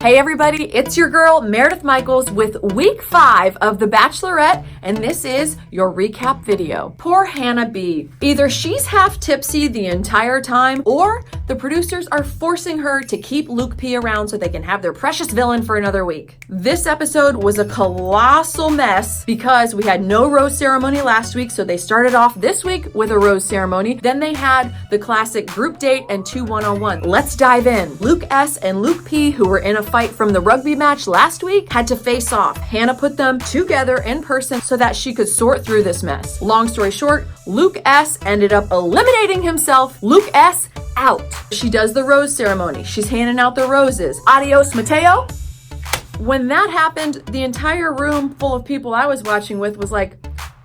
Hey everybody, it's your girl Meredith Michaels with week 5 of The Bachelorette, and this is your recap video. Poor Hannah B. Either she's half tipsy the entire time, or the producers are forcing her to keep Luke P around so they can have their precious villain for another week. This episode was a colossal mess because we had no rose ceremony last week, so they started off this week with a rose ceremony. Then they had the classic group date and 2 one-on-one. Let's dive in. Luke S and Luke P, who were in a fight from the rugby match last week, had to face off. Hannah put them together in person so that she could sort through this mess. Long story short, Luke S ended up eliminating himself. Luke S out. She does the rose ceremony. She's handing out the roses. Adios, Mateo. When that happened, the entire room full of people I was watching with was like,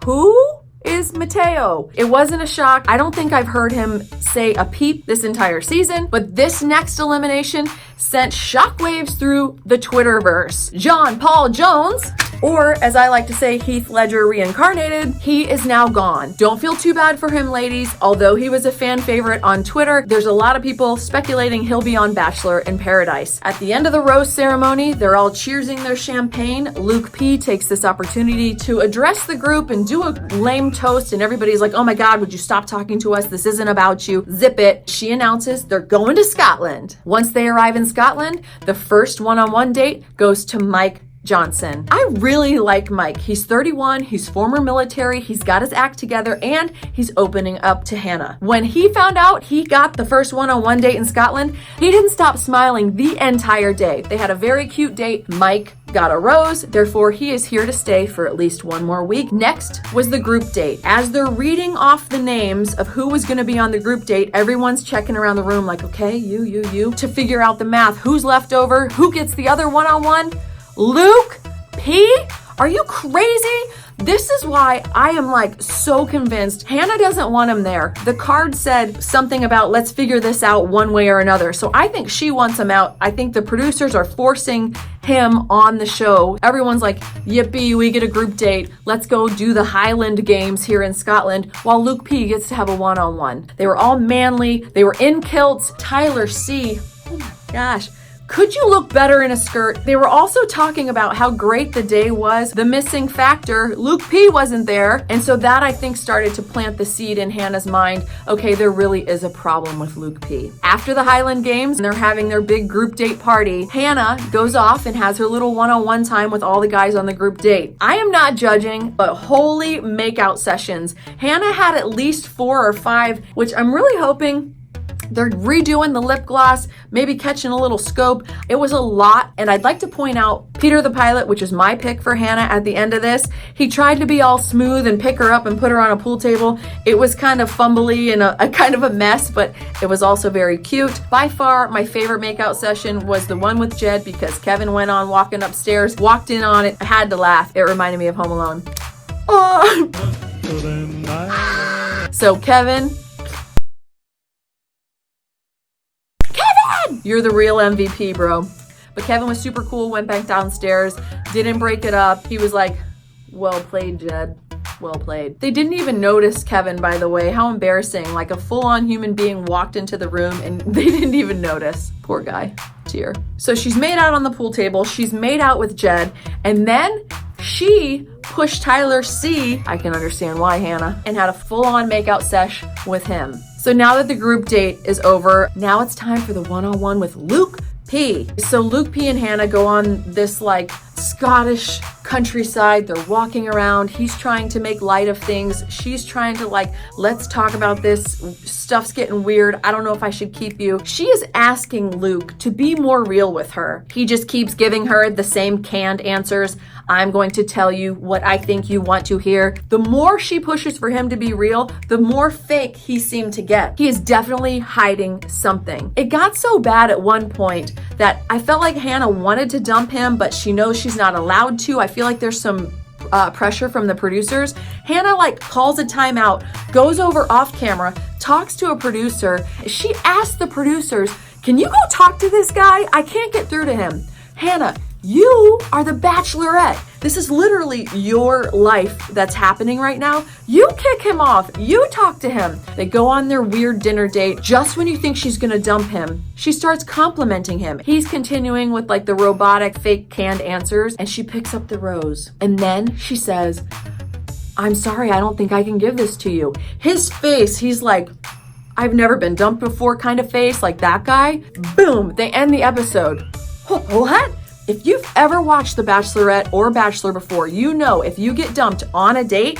who is Mateo? It wasn't a shock. I don't think I've heard him say a peep this entire season, but this next elimination sent shockwaves through the Twitterverse. John Paul Jones, or as I like to say, Heath Ledger reincarnated, he is now gone. Don't feel too bad for him, ladies. Although he was a fan favorite on Twitter, there's a lot of people speculating he'll be on Bachelor in Paradise. At the end of the rose ceremony, they're all cheersing their champagne. Luke P takes this opportunity to address the group and do a lame toast, and everybody's like, oh my God, would you stop talking to us? This isn't about you. Zip it. She announces they're going to Scotland. Once they arrive in Scotland, the first one-on-one date goes to Mike Johnson. I really like Mike. He's 31, he's former military, he's got his act together, and he's opening up to Hannah. When he found out he got the first one-on-one date in Scotland, he didn't stop smiling the entire day. They had a very cute date. Mike got a rose, therefore he is here to stay for at least one more week. Next was the group date. As they're reading off the names of who was going to be on the group date, everyone's checking around the room like, okay, you, to figure out the math. Who's left over? Who gets the other one-on-one? Luke P? Are you crazy? This is why I am like so convinced Hannah doesn't want him there. The card said something about let's figure this out one way or another. So I think she wants him out. I think the producers are forcing him on the show. Everyone's like, yippee, we get a group date. Let's go do the Highland Games here in Scotland while Luke P gets to have a one-on-one. They were all manly. They were in kilts. Tyler C, oh my gosh. Could you look better in a skirt? They were also talking about how great the day was. The missing factor, Luke P wasn't there. And so that I think started to plant the seed in Hannah's mind. Okay, there really is a problem with Luke P. After the Highland Games, and they're having their big group date party, Hannah goes off and has her little one-on-one time with all the guys on the group date. I am not judging, but holy makeout sessions. Hannah had at least 4 or 5, which I'm really hoping they're redoing the lip gloss, maybe catching a little scope. It was a lot, and I'd like to point out Peter the Pilot, which is my pick for Hannah at the end of this. He tried to be all smooth and pick her up and put her on a pool table. It was kind of fumbly and a kind of a mess, but it was also very cute. By far, my favorite makeout session was the one with Jed because Kevin went on walking upstairs, walked in on it. I had to laugh. It reminded me of Home Alone. Oh. So Kevin, you're the real MVP, bro. But Kevin was super cool, went back downstairs, didn't break it up. He was like, well played, Jed. Well played. They didn't even notice Kevin, by the way. How embarrassing. Like a full-on human being walked into the room and they didn't even notice. Poor guy. Tear. So she's made out on the pool table. She's made out with Jed. And then she pushed Tyler C, I can understand why, Hannah, and had a full-on makeout sesh with him. So now that the group date is over, now it's time for the one-on-one with Luke P. So Luke P and Hannah go on this like Scottish countryside. They're walking around. He's trying to make light of things. She's trying to like, let's talk about this. Stuff's getting weird. I don't know if I should keep you. She is asking Luke to be more real with her. He just keeps giving her the same canned answers. I'm going to tell you what I think you want to hear. The more she pushes for him to be real, the more fake he seemed to get. He is definitely hiding something. It got so bad at one point that I felt like Hannah wanted to dump him, but she knows she's not allowed to. I feel like there's some pressure from the producers. Hannah like calls a timeout, goes over off camera, talks to a producer. She asked the producers, can you go talk to this guy? I can't get through to him. Hannah, You are the Bachelorette. This is literally your life that's happening right now. You kick him off. You talk to him. They go on their weird dinner date. Just when you think she's gonna dump him, she starts complimenting him. He's continuing with like the robotic fake canned answers, and she picks up the rose. And then she says, "I'm sorry, I don't think I can give this to you." His face, he's like, "I've never been dumped before" kind of face, like that guy. Boom, they end the episode. What? If you've ever watched The Bachelorette or Bachelor before, you know if you get dumped on a date,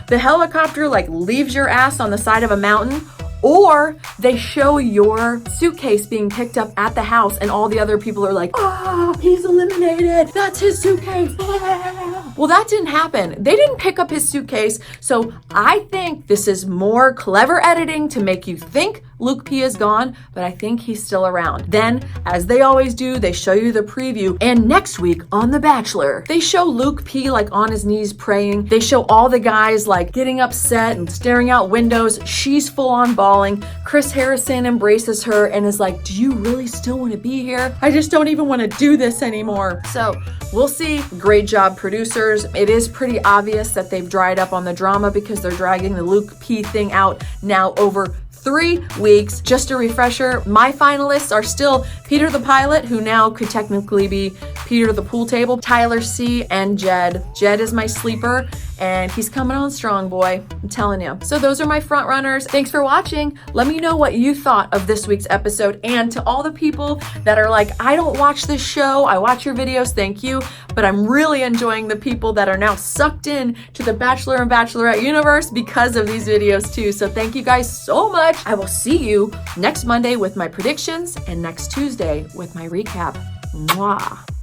the helicopter like leaves your ass on the side of a mountain, or they show your suitcase being picked up at the house and all the other people are like, "Oh, he's eliminated. That's his suitcase." Well, that didn't happen. They didn't pick up his suitcase. So I think this is more clever editing to make you think Luke P is gone, but I think he's still around. Then, as they always do, they show you the preview. And next week on The Bachelor, they show Luke P like on his knees praying. They show all the guys like getting upset and staring out windows. She's full on bawling. Chris Harrison embraces her and is like, "Do you really still want to be here? I just don't even want to do this anymore." So we'll see. Great job, producers. It is pretty obvious that they've dried up on the drama because they're dragging the Luke P thing out now over 3 weeks. Just a refresher, my finalists are still Peter the pilot, who now could technically be Peter the pool table, Tyler C, and Jed. Jed is my sleeper, and he's coming on strong, boy. I'm telling you. So those are my front runners. Thanks for watching. Let me know what you thought of this week's episode. And to all the people that are like, "I don't watch this show, I watch your videos," thank you. But I'm really enjoying the people that are now sucked in to the Bachelor and Bachelorette universe because of these videos too. So thank you guys so much. I will see you next Monday with my predictions and next Tuesday with my recap. Mwah.